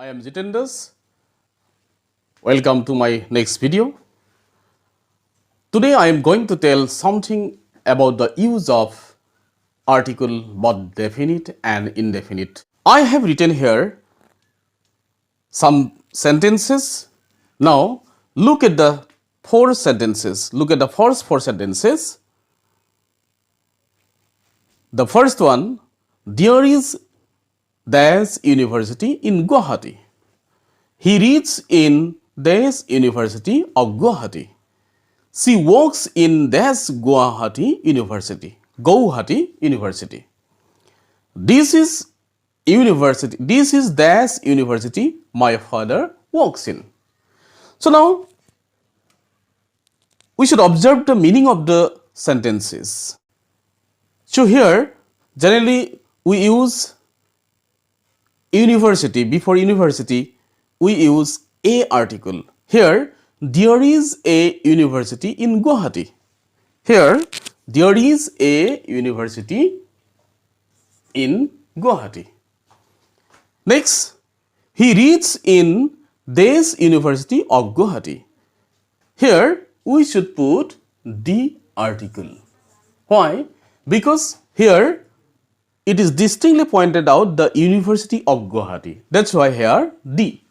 I am Jitendas. Welcome to my next video. Today I am going to tell something about the use of article both definite and indefinite. I have written here some sentences. Now look at the four sentences. Look at the first four sentences. The first one, there is dash university in Guwahati. He reads in dash University of Guwahati. She works in dash Guwahati University. Guwahati University. This is university. This is dash university my father works in. So now we should observe the meaning of the sentences. So here generally we use university. Before university we use a article. Here there is a university in Guwahati. Here there is a university in Guwahati. Next, he reads in this University of Guwahati. Here we should put the article. Why? Because here it is distinctly pointed out the University of Guwahati. That's why here the.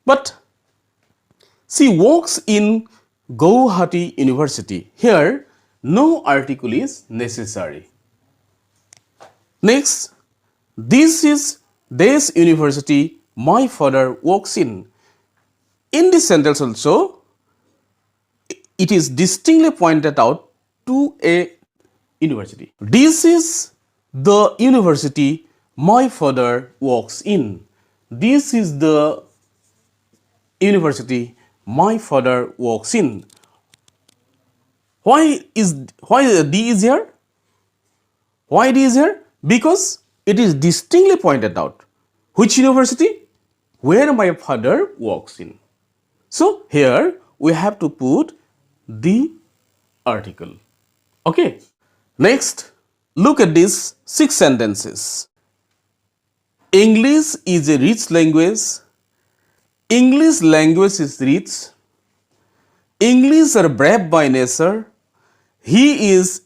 But she works in Guwahati University. Here no article is necessary. Next, this is this university my father works in. In this sentence also, it is distinctly pointed out to a university. This is the university my father works in. This is the university my father works in. Why D is here? Why D is here? Because it is distinctly pointed out. Which university? Where my father works in. So here we have to put the article. Okay. Next, look at these 6 sentences. English is a rich language. English language is rich. English are brave by nature. He is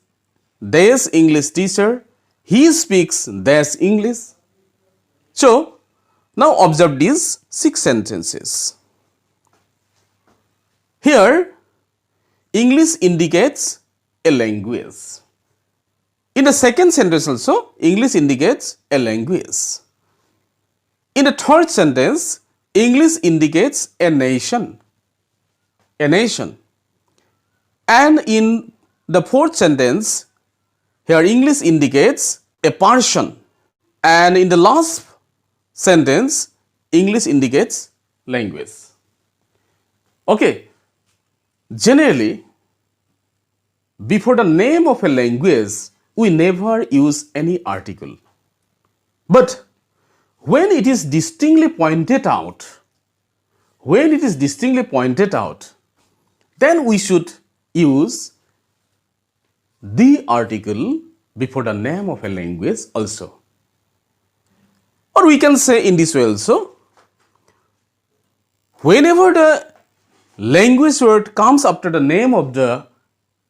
dash English teacher. He speaks dash English. So, now observe these 6 sentences. Here, English indicates a language. In the second sentence also, English indicates a language. In the third sentence, English indicates a nation. A nation. And in the fourth sentence, here English indicates a person. And in the last sentence, English indicates language. Okay. Generally, before the name of a language, we never use any article. But when it is distinctly pointed out, then we should use the article before the name of a language also. Or we can say in this way also, whenever the language word comes after the name of the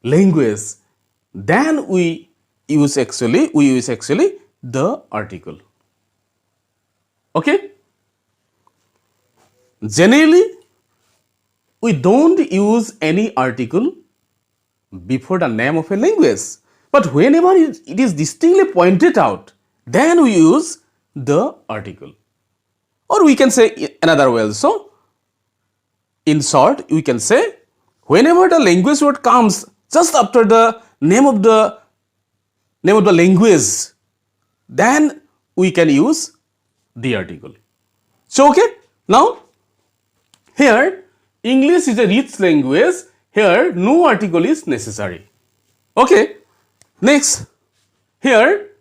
language, then we use actually the article. Okay? Generally, we don't use any article before the name of a language. But whenever it is distinctly pointed out, then we use the article. Or we can say another way also. In short, we can say whenever the language word comes just after the name of the language, then we can use the article. So okay, now here English is a rich language. Here no article is necessary. Okay, next, here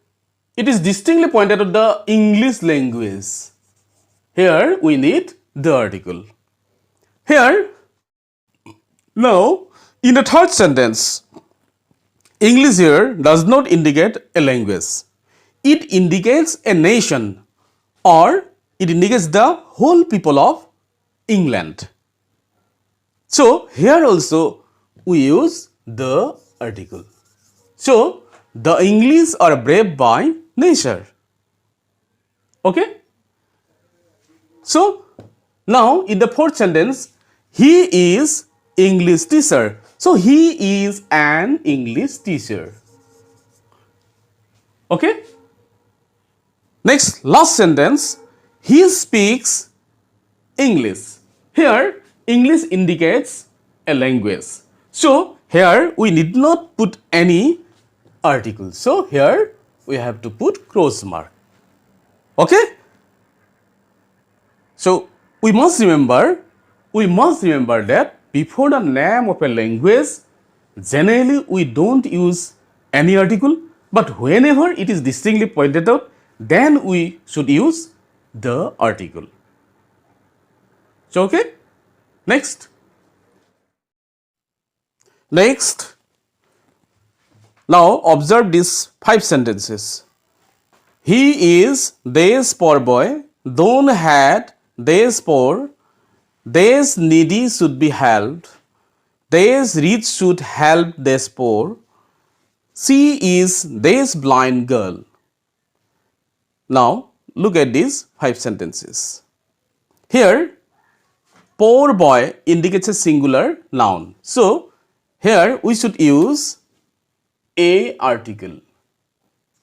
it is distinctly pointed out the English language. Here we need the article. Here, now in the third sentence, English here does not indicate a language. It indicates a nation or it indicates the whole people of England. So here also we use the article. So the English are brave by nature. Okay. So now in the fourth sentence, he is English teacher. So he is an English teacher. Okay. Next, last sentence, he speaks English. Here, English indicates a language. So here we need not put any article. So here we have to put cross mark. Okay. So we must remember that before the name of a language, generally we don't use any article, but whenever it is distinctly pointed out, then we should use the article. So okay, next, now observe these 5 sentences. He is this poor boy, don't had this poor, this needy should be helped, this rich should help this poor, she is this blind girl. Now look at these 5 sentences. Here, poor boy indicates a singular noun. So here we should use a article.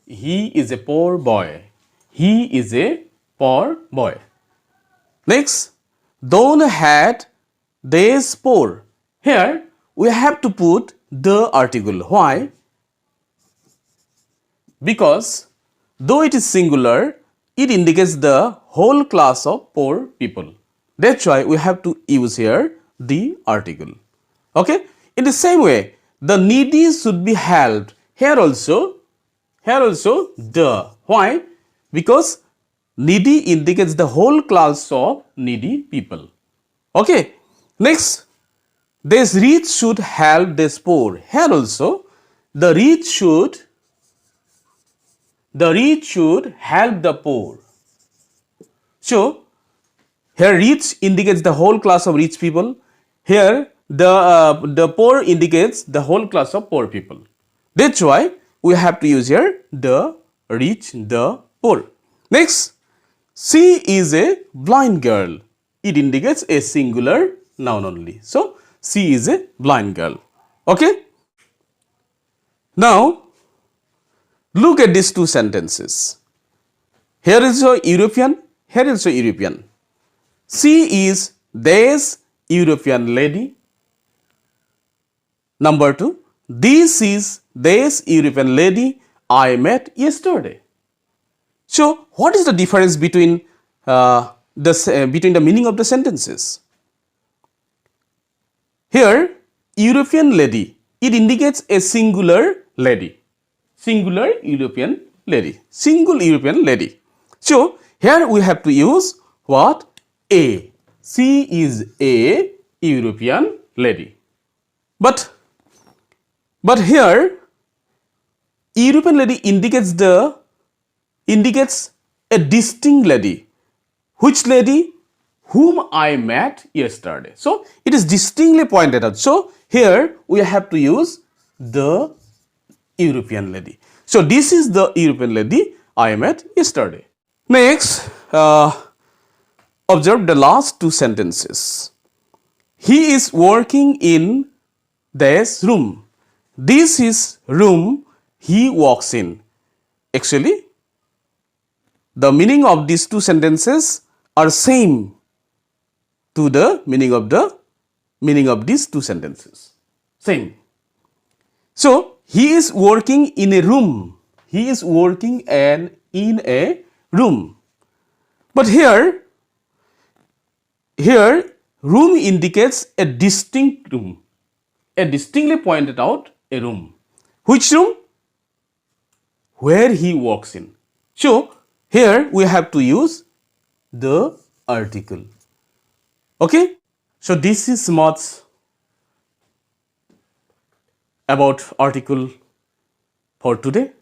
He is a poor boy. He is a poor boy. Next, don't had this poor. Here we have to put the article. Why? Because though it is singular, it indicates the whole class of poor people. That's why we have to use here the article. Okay? In the same way, the needy should be helped. Here also the. Why? Because needy indicates the whole class of needy people. Okay? Next, this rich should help this poor. Here also, the rich should help the poor. So, here rich indicates the whole class of rich people. Here the poor indicates the whole class of poor people. That's why we have to use here the rich, the poor. Next, she is a blind girl. It indicates a singular noun only. So, she is a blind girl. Okay? Now, look at these 2 sentences. Here is a European, here is a European. She is this European lady. Number 2, this is this European lady I met yesterday. So, what is the difference between the meaning of the sentences? Here, European lady, it indicates a singular lady. Singular European lady. Single European lady. So, here we have to use what? A. She is a European lady. But here, European lady indicates a distinct lady. Which lady? Whom I met yesterday. So, it is distinctly pointed out. So, here we have to use the European lady. So, this is the European lady I met yesterday. Next, observe the last 2 sentences. He is working in this room. This is room he walks in. Actually, the meaning of these 2 sentences are same to the meaning of these 2 sentences. Same. So, he is working in a room. He is working in a room. But here room indicates a distinct room. A distinctly pointed out a room. Which room? Where he walks in. So, here we have to use the article. Okay? So, this is much about article for today.